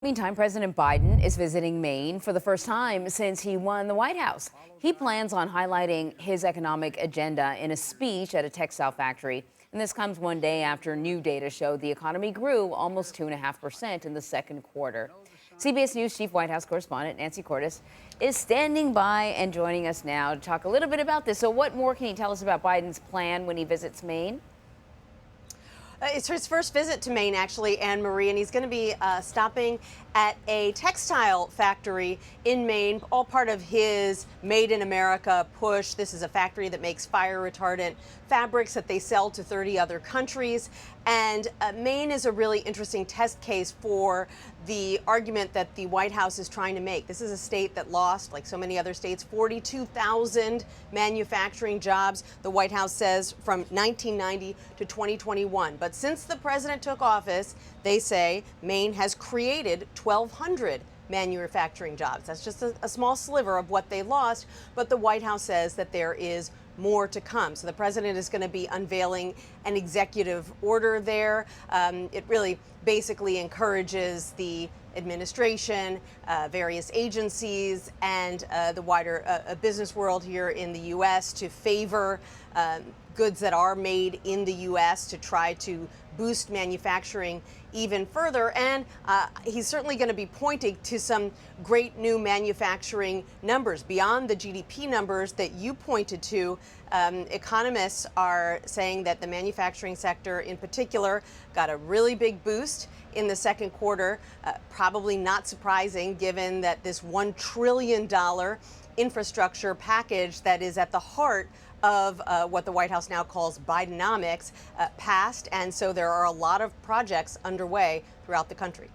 Meantime, President Biden is visiting Maine for the first time since he won the White House. He plans on highlighting his economic agenda in a speech at a textile factory. And this comes one day after new data showed the economy grew almost 2.5% in the second quarter. CBS News Chief White House correspondent Nancy Cordes is standing by and joining us now to talk a little bit about this. So what more can you tell us about Biden's plan when he visits Maine? It's his first visit to Maine, actually, Anne Marie, and he's going to be stopping at a textile factory in Maine, all part of his Made in America push. This is a factory that makes fire-retardant fabrics that they sell to 30 other countries. And Maine is a really interesting test case for the argument that the White House is trying to make. This is a state that lost, like so many other states, 42,000 manufacturing jobs, the White House says, from 1990 to 2021. But since the president took office, they say Maine has created 1,200 manufacturing jobs. That's just a small sliver of what they lost, but the White House says that there is more to come. So the president is going to be unveiling an executive order there. It really basically encourages the administration, various agencies, and the wider business world here in the U.S. to favor goods that are made in the U.S. to try to boost manufacturing even further. And he's certainly going to be pointing to some great new manufacturing numbers beyond the GDP numbers that you pointed to. Economists are saying that the manufacturing sector in particular got a really big boost in the second quarter, probably not surprising given that this $1 trillion infrastructure package that is at the heart of what the White House now calls Bidenomics passed, and so there are a lot of projects underway throughout the country.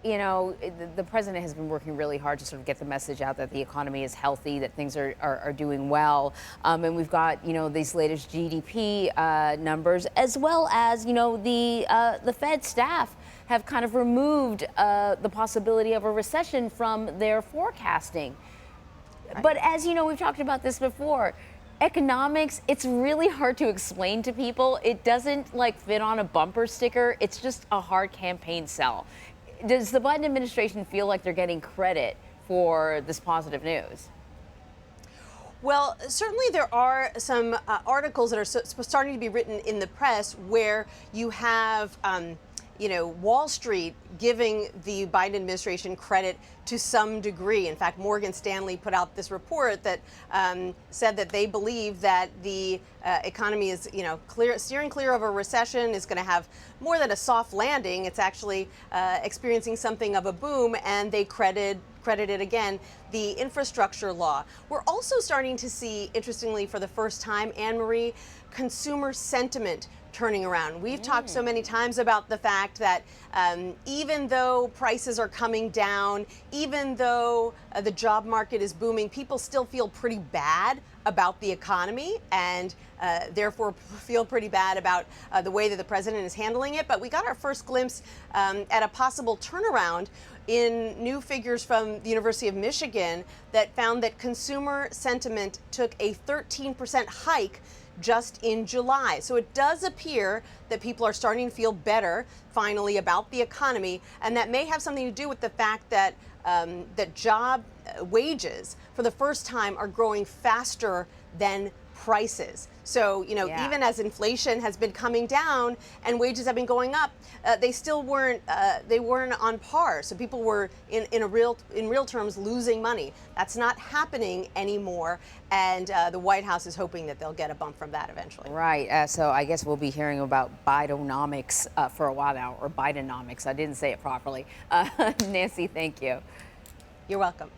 You know, the president has been working really hard to sort of get the message out that the economy is healthy, that things are doing well. And we've got, you know, these latest GDP numbers, as well as, you know, the Fed staff have kind of removed the possibility of a recession from their forecasting. Right. But as you know, we've talked about this before. Economics, it's really hard to explain to people. It doesn't like fit on a bumper sticker. It's just a hard campaign sell. Does the Biden administration feel like they're getting credit for this positive news? Well, certainly there are some articles that are starting to be written in the press where you have you know, Wall Street giving the Biden administration credit to some degree. In fact, Morgan Stanley put out this report that said that they believe that the economy is, you know, steering clear of a recession, is going to have more than a soft landing. It's actually experiencing something of a boom, and they credited again the infrastructure law. We're also starting to see, interestingly, for the first time, Anne Marie, consumer sentiment turning around. We've talked so many times about the fact that even though prices are coming down, even though the job market is booming, people still feel pretty bad about the economy and therefore feel pretty bad about the way that the president is handling it. But we got our first glimpse at a possible turnaround in new figures from the University of Michigan that found that consumer sentiment took a 13% hike just in July. So it does appear that people are starting to feel better finally about the economy, and that may have something to do with the fact that that job wages for the first time are growing faster than prices. So, you know, even as inflation has been coming down and wages have been going up, they still weren't on par. So people were in real terms losing money. That's not happening anymore, and the White House is hoping that they'll get a bump from that eventually. Right. So I guess we'll be hearing about Bidenomics for a while now, or Bidenomics. I didn't say it properly. Nancy, thank you. You're welcome.